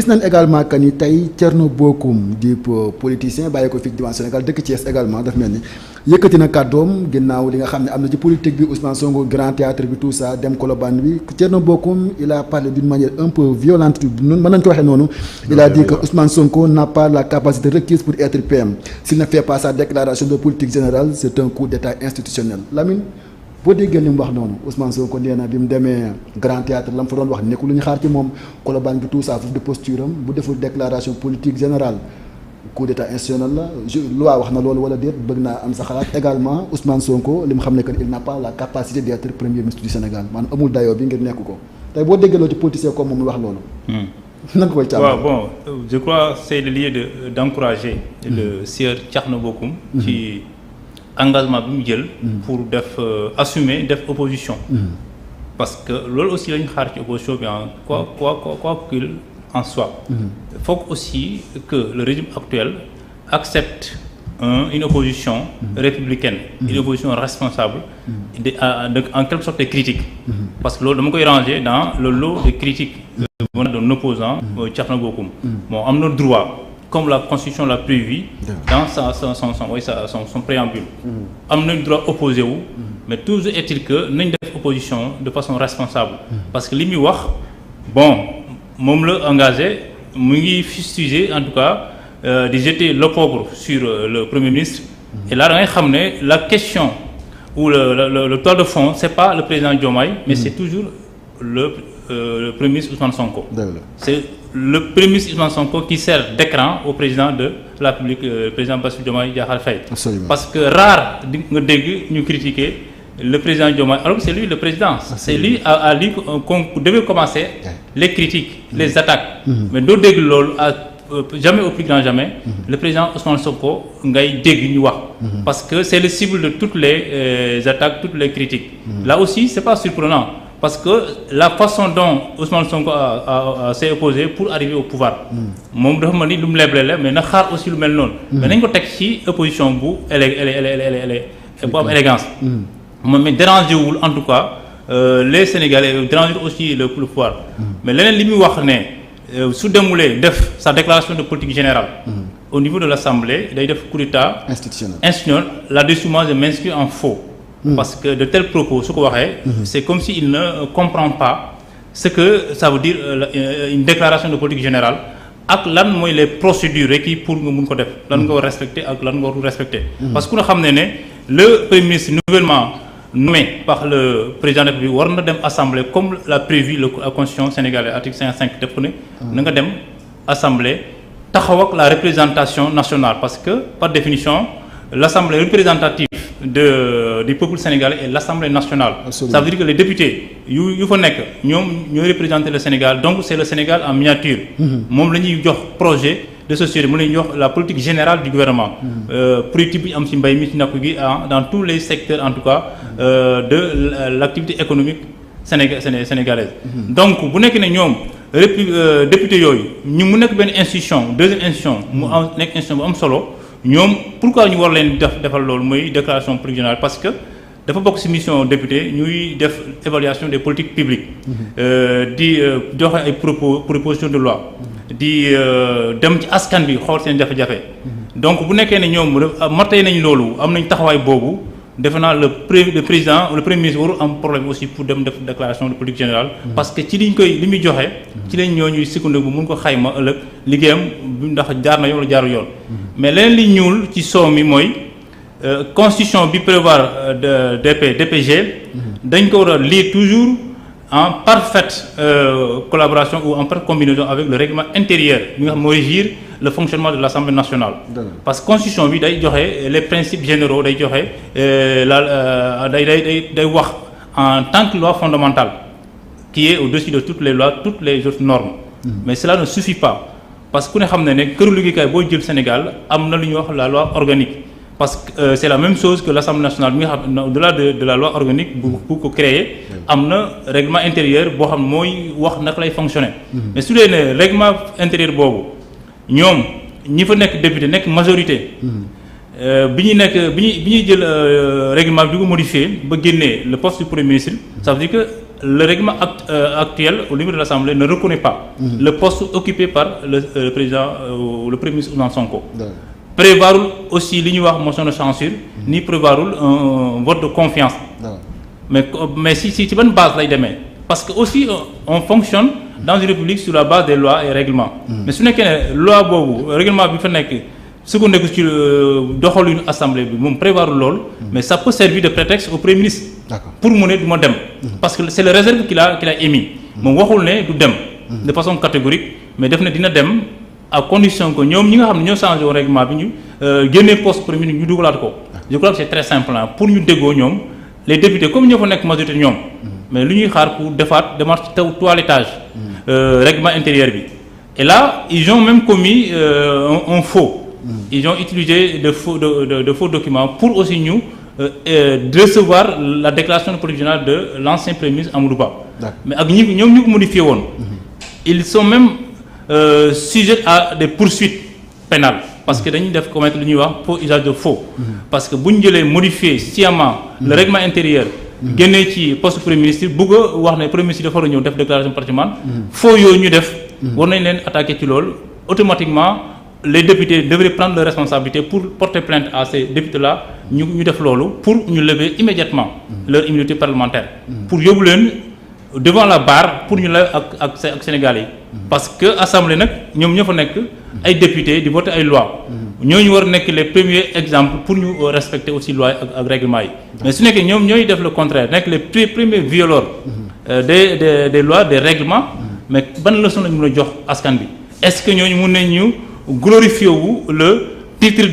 nañ également que ni tey Thierno Bocoum di politicien bàyyi ko fii diwaan Sénégal dëkk Thiès également daf mel ni yëkkati na kàddoom ginnaaw li nga xam ne am na ci politique bi Ousmane Sonko grand théâtre bi tout ça dem Colobane bi Thierno Bocoum il a parlé d'une manière un peu violente mën nañ ko waxee noonu. Il a dit que Ousmane Sonko n'a pas la capacité requise pour être PM. S'il ne fait pas sa déclaration de politique générale c'est un coup d'état institutionnel. Lamine boo déggee li mu wax noonu Ousmane Sonko nee na bi mu demee grand théâtre la mu fa doon wax nekkul lu ñu xaar ci moom Colobane bi tout ça foofu de posture am bu deful déclaration politique générale coup d'état institutionnel la loi wax na loolu wala déet bëgg naa am sa xalaat également Ousmane Sonko li mu xam ne que il n'a pas la capacité d'être premier ministre du Sénégal maanaam amul dayoo bi ngir nekk ko tey boo déggee loolu ci politicien comme moom wax loolu. nan koy càmm. waaw bon je crois c'est le lieu d'encourager le sieur Thierno Bocoum ci engagement bi mu jël pour assumer def opposition parce que loolu aussi la ñu xaar ci opposition bi quoi qu'il en soit il faut aussi que le régime actuel accepte une opposition républicaine une opposition responsable en quelque sorte des critiques parce que loolu dama koy ranger dans le lot de critiques d'un opposant Thierno Bocoum bon am na droit comme la constitution l'a prévu dans son préambule am nañ droit opposé wu mais toujours est-il que nañ def opposition de façon responsable parce que li muy wax bon moom la engagé mu ngi fustiger en tout cas de jeter l'opprobre sur le Premier ministre et là da ngay xam ne la question ou le toile de fond c'est pas le président Diomaye mais c'est toujours le Premier ministre Ousmane Sonko. C'est le Premier ministre Ousmane Sonko qui sert d'écran au président de la République, président Bassirou Diomaye Diakhar Faye. Parce que rare nga dégg ñu critiquer le président Diomaye alors que c'est lui le président. C'est lui à lui qu'on devait commencer les critiques, les attaques. Mais doo dégg loolu jamais au plus grand jamais le président Ousmane Sonko ngay dégg ñu wax. Parce que c'est le cible de toutes les attaques, toutes les critiques. Là aussi c'est pas surprenant. Parce que la façon dont Ousmane Sonko s'est opposé pour arriver au pouvoir moom dafa mel ni lu mu leble la mais na xaar aussi lu mel noonu mais nañ ko teg ci opposition bu bu am élégance moom mais dérangé wul en tout cas les Sénégalais dérangé aussi le pouvoir mais leneen li muy wax ne su demulee def sa déclaration de politique générale au niveau de l'Assemblée day def coup d'état institutionnel là-dessus moi je m'inscris en faux parce que de tels propos su ko waxee c'est comme si il ne comprend pas ce que ça veut dire une déclaration de politique générale ak lan mooy les procédures requises pour nga mun ko def lan nga war respecter ak lan nga warul respecter parce que ku nga xam ne le Premier ministre nouvellement nommé par le président de la République war na dem assemblée comme l'a prévu la constitution sénégalaise article 55 def ko ne na nga dem assemblée taxaw ak la représentation nationale parce que par définition l'assemblée représentative du peuple sénégalais et l'Assemblée nationale. Absolument. Ça veut dire que les députés yu fa nekk ñoom ñooy représenter le Sénégal donc c'est le Sénégal en miniature. moom la ñuy jox projet de société mu la ñuy jox la politique générale du gouvernement. politique bi am ci mbay mi ci napp gi dans tous les secteurs en tout cas de l'activité économique sénégalaise. donc bu nekk ne ñoom député yooyu ñu mu nekk benn institution deuxième institution mu am nekk institution bu am solo. ñoom pourquoi ñu war leen defal loolu mooy déclaration politique générale parce que dafa bokk ci mission député ñuy def évaluation des politiques publiques di joxe ay proposition de loi di dem ci askan bi xool seen jafe-jafe donc bu nekkee ne ñoom matay nañ loolu am nañ taxawaay boobu defe naa le président le premier ministre warul am problème aussi pour dem def déclaration de politique générale parce que ci li muy joxe ci lañ ñuy sukkandiku mun ko xayma ëllëg liggéeyam ndax jaar na yoon wala jaarul yoon mais leneen li ñuul ci soow mi mooy constitution bi prévoir DPG dañ ko war a lire toujours en parfaite collaboration ou en parfaite combinaison avec le règlement intérieur bi nga xam mooy régir le fonctionnement de l'Assemblée nationale. Parce que constitution bi day joxe les principes généraux day joxe day wax en tant que loi fondamentale qui est au-dessus de toutes les lois toutes les autres normes. Mais cela ne suffit pas parce que ku ne xam ne këru liggéeykaay boo jël Sénégal am na lu ñuy wax la loi organique. Parce que c'est la même chose que l'Assemblée nationale bi nga xam au-delà de la loi organique bu ko créer am na règlement intérieur boo xam mooy wax naka lay fonctionner. Mais su dee ne règlement intérieur boobu ñoom ñi fa nekk député nekk majorité. bi ñuy jël règlement bi di ko modifier ba génnee le poste du premier ministre ça veut dire que le règlement actuel au niveau de l'Assemblée ne reconnaît pas le poste occupé par le président le Premier ministre Ousmane Sonko. Prévoirul aussi li ñuy wax motion de censure ni prévoirul un vote de confiance. mais si ban base lay demee parce que aussi on fonctionne dans une république sur la base des lois et règlements. mais su nekkee ne loi boobu règlement bi fa nekk su ko nekk ci doxalinu assemblée bi moom prévoirul loolu. mais ça peut servir de prétexte au Premier ministre. pour mu ne du ma dem. parce que c'est le réserve qu'il a émis. moom waxul ne du dem. de façon catégorique mais def na dina dem à condition que ñoom ñi nga xam ne ñoo changé wu règlement bi ñu génnee poste premier ministre ñu dugalaat ko. je crois que c'est très simple pour ñu déggoo ñoom les députés comme ñoo fa nekk majorité ñoom. mais lu ñuy xaar pour defaat démarche toilettage règlement intérieur bi. et là ils ont même commis un faux. ils ont utilisé de faux documents pour aussi ñu recevoir la déclaration de politique générale de l'ancien premier ministre Amadou Ba. mais ak ñoom ñu ko modifié woon. ils sont même sujets à des poursuites pénales parce que dañuy def commettre lu ñuy wax faux usage de faux. parce que bu ñu jëlee modifier sciemment le règlement intérieur. génnee ci poste premier ministre bëgg a wax ne premier ministre dafa war a ñëw def déclaration de patrimoine. faux yooyu ñu def. war nañ leen attaquer ci loolu automatiquement les députés devraient prendre leurs responsabilités pour porter plainte à ces députés-là ñu def loolu pour ñu lever immédiatement leur immunité parlementaire. pour yóbbu leen devant la barre pour ñu la ak Sénégalais yi. parce que assemblée nag ñoom ñoo fa nekk ay députés di voter ay lois. ñooñu war nekk les premiers exemples pour ñu respecter aussi loi ak règlement yi. mais su nekkee ñoom ñooy def le contraire nekk les premiers violeurs des lois des règlements. mais ban leçon lañu mën a jox askan bi est-ce que ñooñu mën nañu glorifier wu le titre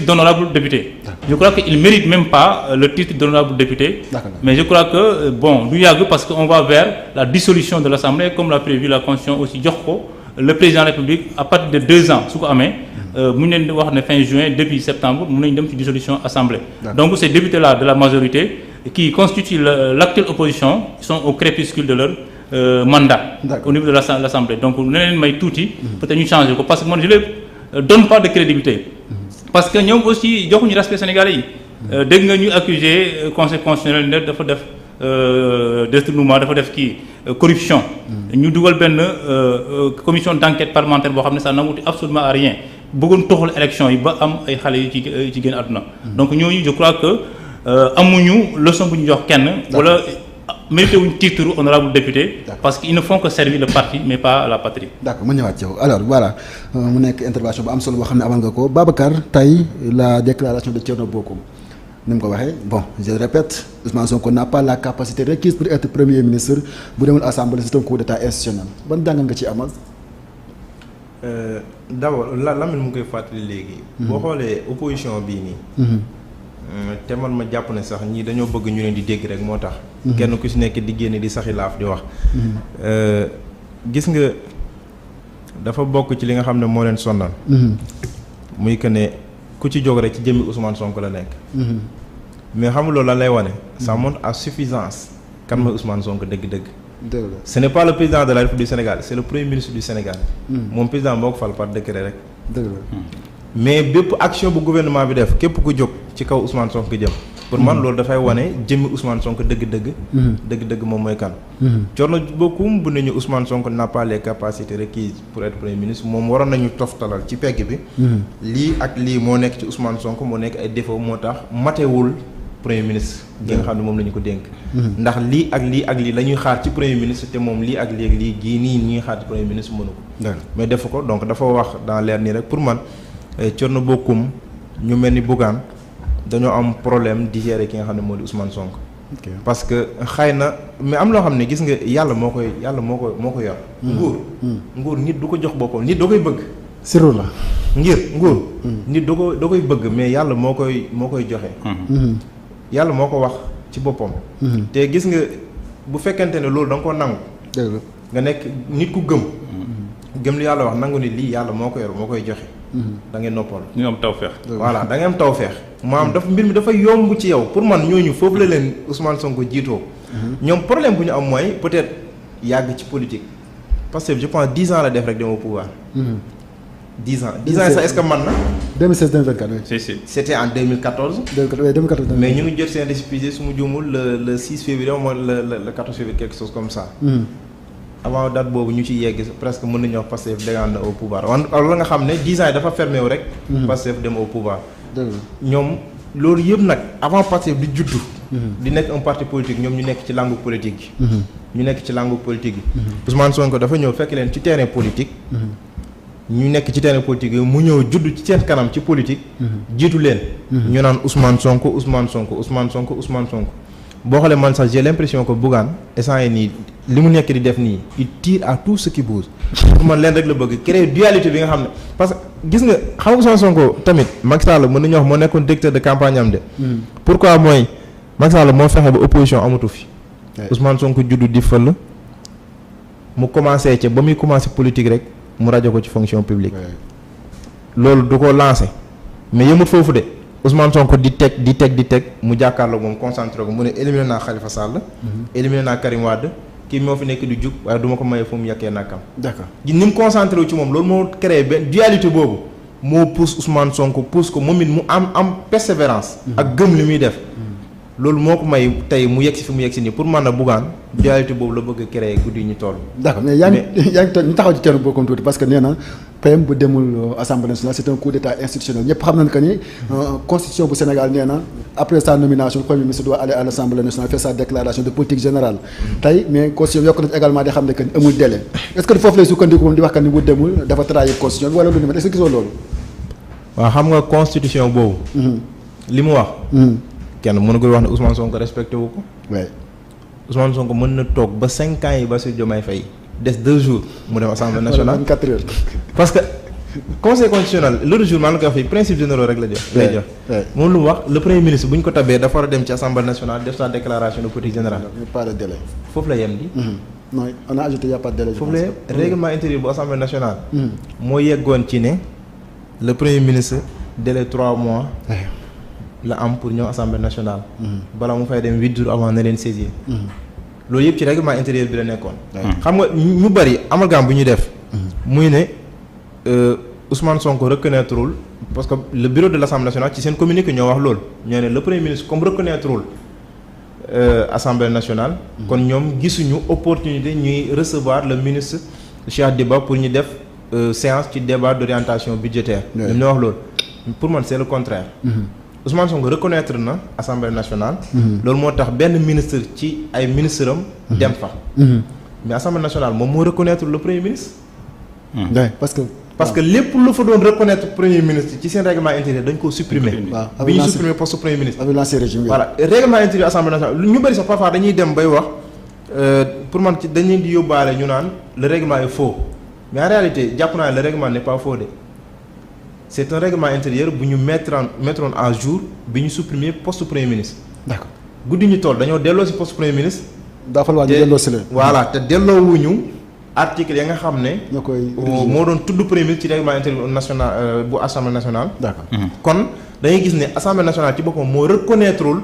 d'honorable député. je crois que il mérite même pas le titre d'honorable député. mais je crois que bon du yàgg parce que on va vers la dissolution de l'Assemblée comme l'a prévu la Constitution aussi jox ko le président de la République à partir de 2 ans su ko amee. mu ñu leen di wax ne fin juin début septembre mun nañu dem ci dissolution Assemblée. donc ces députés-là de la majorité qui constituent l'actuelle opposition sont au crépuscule de leur mandat. au niveau de l'Assemblée donc ne leen may tuuti. peut-être ñu changer ko parce que man je les donne pas de crédibilité. parce que ñoom aussi joxuñu respect Sénégalais yi. dégg nga ñu accuser conseil constitutionnel ne dafa def détournement dafa def corruption. ñu dugal benn commission d'enquête parlementaire boo xam ne ça n'aboutit absolument à rien. bëggoon toxal élection yi ba am ay xale yu ci génn àdduna. donc ñooñu je crois que amuñu leçon bu ñu jox kenn. wala mérité wuñ titre honorable député. parce que ils ne font que servir le parti mais pas la patrie. d'accord ma ñëwaat ci yow alors voilà mu nekk intervention bu am solo boo xam ne amal nga ko Babacar tey la déclaration de Thierno Bocoum ni mu ko waxee bon je le répète Ousmane Sonko n'a pas la capacité requise pour être premier ministre bu demul assemblée c'est un coup d'état institutionnel ban jàngat nga ci amal. d'abord Lamine mu ngi koy fàttali léegi. boo xoolee opposition bii nii. te man ma jàpp ne sax ñii dañoo bëgg ñu leen di dégg rek moo tax. kenn ku ci nekk di génne di saxi laaf di wax. gis nga dafa bokk ci li nga xam ne moo leen sonnal. muy que ne ku ci jóg rek ci jëmmi Ousmane Sonko la nekk. mais xam nga loolu lan lay wane. ça montre à suffisance kan mooy Ousmane Sonko dëgg-dëgg. ce n'est pas le président de la République du Sénégal c'est le premier ministre du Sénégal. moom président moo ko fal par décret rek. mais bépp action bu gouvernement bi def képp ku jóg ci kaw Ousmane Sonko jëm. pour man loolu dafay wane jëmmi Ousmane Sonko dëgg-dëgg. dëgg-dëgg moom mooy kan. Thierno Bocoum bu nañu Ousmane Sonko n'a pas les capacités requises pour être premier ministre moom waroon nañu toftalal ci pegg bi. lii ak lii moo nekk ci Ousmane Sonko moo nekk ay défaut moo tax matewul premier ministre. gi nga xam ne moom la ñu ko dénk. ndax lii ak lii ak lii la ñuy xaar ci premier ministre te moom lii ak lii ak lii gii nii ñuy xaar ci premier ministre mënu ko. mais defu ko donc dafa wax dans l'air nii rek pour man Thierno Bocoum ñu mel ni Bougane dañoo am problème di gérer ki nga xam ne moo di Ousmane Sonko. parce que xëy na mais am loo xam ne gis nga yàlla moo ko yor. nguur nit du ko jox boppam nit da koy bëgg. sirru la. nguur. nit da koy bëgg mais yàlla moo koy joxe. yàlla moo ko wax ci boppam. te gis nga bu fekkente ne loolu da nga ko nangu. nga nekk nit ku gëm. gëm li yàlla wax nangu ni lii yàlla moo ko yor moo koy joxe. da ngay noppal. ñu am tawfeex. voilà da ngay am tawfeex. maanaam dafa mbir mi dafa yomb ci yow pour man ñooñu foofu la leen Ousmane Sonko jiitoo. ñoom problème bu ñu am mooy peut-être yàgg ci politique. parce que je pense 10 ans la def rek dem au pouvoir. 10 ans 10 ans ça est-ce que mën na. 2016 2024 oui. si. C'était en 2014. 2014 mais ñu ngi jot seen récépissé su ma juumul le 6 février moom le 14 février quelque chose comme ça. avant date boobu ñu ci yegg presque mën nañu wax Pastef dégaine na au pouvoir wala la nga xam ne 10 ans yi dafa fermé wu rek. Pastef dem au pouvoir. ñoom loolu yëpp nag avant Pastef di juddu. di nekk un parti politique ñoom ñu nekk ci langue politique gi. ñu nekk ci langue politique gi. Ousmane Sonko dafa ñëw fekk leen ci terrain politique. ñu nekk ci terrain politique yi mu ñëw judd ci seen kanam ci politique. jiitu leen. ñu naan Ousmane Sonko Ousmane Sonko Ousmane Sonko Ousmane Sonko. boo xoolee man sax j'ai l'impression que Bougane instant yi nii li mu nekk di def nii il tire à tout ce qui bouge. pour man leen rek la bëgg créer dualité bi nga xam ne parce que gis nga xam nga Ousmane Sonko tamit Macky Sall mën nañu wax moo nekkoon directeur de campagne am de. pourquoi mooy Macky Sall moo fexe ba opposition amatu fi. Ousmane Sonko juddu di fël mu commencé ca ba muy commencé politique rek. mu rajo ko ci fonction publique loolu du ko lancé mais yëmut foofu de Ousmane Sonko di teg mu jàkkaarloo moom concentré ko mu ne éliminé naa Khalifa Sall. éliminé naa Karim Wade kii moo fi nekk di jug waaye du ma ko maye fu mu yàkkee nakam. d'accord ni mu concentré wu ci moom loolu moo créé benn dualité boobu moo pousse Ousmane Sonko pousse ko moom it mu am persévérance. ak gëm li muy def. loolu moo ko may tey mu yegg si fi mu yegg si nii pour mën a Bougane dualité boobu la bëgg a créer guddi yi ñu toll. d'accord mais yaa ngi ñu taxaw ci Thierno Bocoum tuuti parce que nee na PM bu demul assemblée nationale c'est un coup d'état institutionnel ñëpp xam nañ que ni constitution bu Sénégal nee na après sa nomination le premier ministre doit aller à l'assemblée nationale faire sa déclaration de politique générale. tey mais constitution yokk na ci également di xam ne que ni amul délai est-ce que foofu lay sukkandiku moom di wax que ni bu demul dafa trahir constitution bi wala lu ni mel est-ce que gisoo loolu. waaw xam nga constitution boobu. li mu wax. kenn mënagul wax ne Ousmane Sonko respecté wu ko. oui Ousmane Sonko mën na toog ba 5 ans yi Bassirou Diomaye Faye des 2 jours mu dem assemblée nationale 24 heures. parce que conseil constitutionnel l'autre jour maa ngi koy wax fii principe généraux rek la jox. lay jox moom lu mu wax le premier ministre bu ñu ko tabee dafa war a dem ci assemblée nationale def sa déclaration de politique générale. pas de délai. foofu la yem di. non on a ajouté y a pas de délai. foofu la yem règlement intérieur bu assemblée nationale. moo yeggoon ci ne le premier ministre délai 3 mois. la am pour ñëw assemblée nationale. bala mu fay dem 8 jours avant na leen saisir. loolu yëpp ci règlement intérieur bi la nekkoon. xam nga ñu bari amalgame bu ñu def. muy ne Ousmane Sonko reconnaîtrewul parce que le bureau de l'Assemblée nationale ci seen communiqué ñoo wax loolu ñoo ne le premier ministre comme reconnaîtrewul assemblée nationale. kon ñoom gisuñu opportunité ñuy recevoir le ministre Cheikh Diba pour ñu def séance ci débat d'orientation budgétaire. ñoom ñoo wax loolu pour man c'est le contraire. Ousmane Sonko reconnaître na assemblée nationale. loolu moo tax benn ministre ci ay ministres am. dem fa. mais assemblée nationale moom moo reconnaître le premier ministre. parce que lépp lu fa doon reconnaître premier ministre ci seen règlement intérieur dañ koo supprimer. waaw bi ñu supprimer poste premier ministre. avec l'ancien régime voilà règlement intérieur assemblée nationale ñu bëri sax parfois dañuy dem bay wax pour man ci dañuy di yóbbaale ñu naan le règlement est faux mais en réalité jàpp naa le règlement n'est pas faux de. c'est un règlement intérieur bu ñu mettre à jour bi ñu supprimer poste premier ministre. d'accord guddi ñu toll dañoo delloo ci poste premier ministre. daa fa ñu delloo ci leen. voilà te delloowuñu article ya nga xam ne. ñoo koy moo doon tudd premier ministre ci règlement intérieur national bu assemblée nationale. d'accord kon dañuy gis ne assemblée nationale ci boppam moo reconnaîtrewul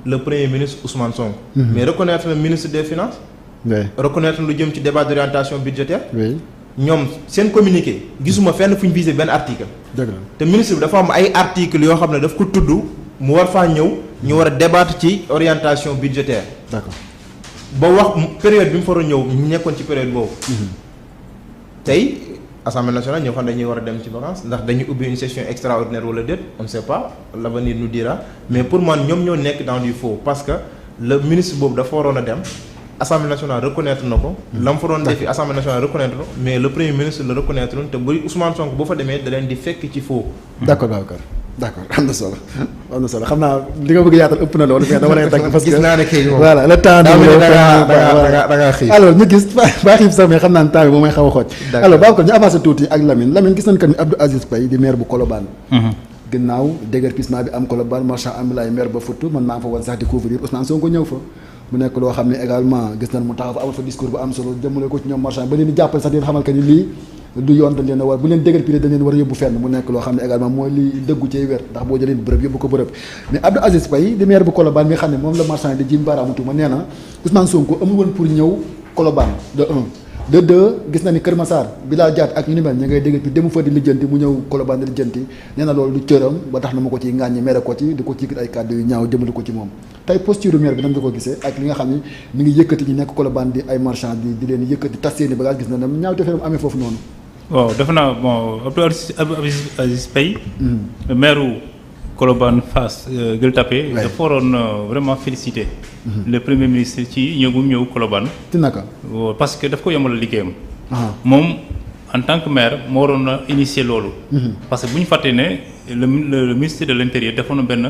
le premier ministre Ousmane Sonko. mais reconnaître le ministre des finances. reconnaître lu jëm ci débat d'orientation budgétaire. ñoom seen communiqué gisuma fenn fu ñu visé benn article. dëgg la te ministre bi dafa am ay articles yoo xam ne daf ko tudd mu war faa ñëw ñu war a débattre ci orientation budgétaire. d'accord ba wax période bi mu fa war a ñëw ñu nekkoon ci période boobu. tey assemblée nationale ñoo xam ne dañuy war a dem ci vacances ndax dañuy ubbi une session extraordinaire wala déet on ne sait pas l'avenir nous dira mais pour man ñoom ñoo nekk dans du faux parce que le ministre boobu dafa waroon a dem. Assemblée nationale reconnaître na ko. la mu fa doon defi Assemblée nationale reconnaître ko mais le premier ministre le reconnaître te bu Ousmane Sonko boo fa demee da leen di fekk ci faux. d'accord am na solo xam naa li nga bëgg yaatal ëpp na loolu mais dama lay tàgg parce que gis naa ne kay moom voilà le temps da nga xiif alors ñu gis ba xiif sax mais xam naa ne temps bi moom may xaw a xooj. alors Babacar ñu avancé tuuti ak Lamine gis nañ que ni Abdou Aziz Paye di maire bu Colobane. ginnaaw déguerpissement bi am Colobane marchand ambulant maire ba futt man maa ngi fa woon sax di couvrir Ousmane Sonko ñëw fa. mu nekk loo xam ne également gis nañ mu taxaw fa amal fa discours bu am solo jëmale ko ci ñoom marchand ba leen di jàppale sax di xamal que ni lii du yoon dañ leen a war bu leen déguerpir dañ leen war a yóbbu fenn mu nekk loo xam ne également mooy li dëggu cay wér ndax boo jëlee bërëb yóbbu ko bërëb mais Abdou Aziz Paye di maire bu Colobane mi nga xam ne moom la marchand di jiim baaraamu tuuma nee na Ousmane Sonko amul woon pour ñëw Colobane de 1 de deux gis na ni Kër Massar Bilal Diatta ak ñu ni mel ña ngay dégg ci demu fa di lijjanti mu ñëw Colobane di lijjanti nee na loolu du cëram ba tax na ma ko ci ŋàññi mere ko ci di ko ci ay kàddu yu ñaaw jëmale ko ci moom tey posture maire bi nan nga ko gisee ak li nga xam ni mi ngi yëkkati ñi nekk Colobane di ay marchand di leen yëkkati tas seeni bagage gis na ne ñaaw te feneen amee foofu noonu. waaw defe naa bon Abdou Aziz Paye maire Colobane Fass Gueule Tapée dafa waroon vraiment féliciter le premier ministre ci ñëw bu mu ñëw Colobane. ci naka. parce que daf ko yombal liggéeyam. moom en tant que maire moo waroon a initier loolu. parce que bu ñu fàttee ne le ministre de l'intérieur defoon na benn.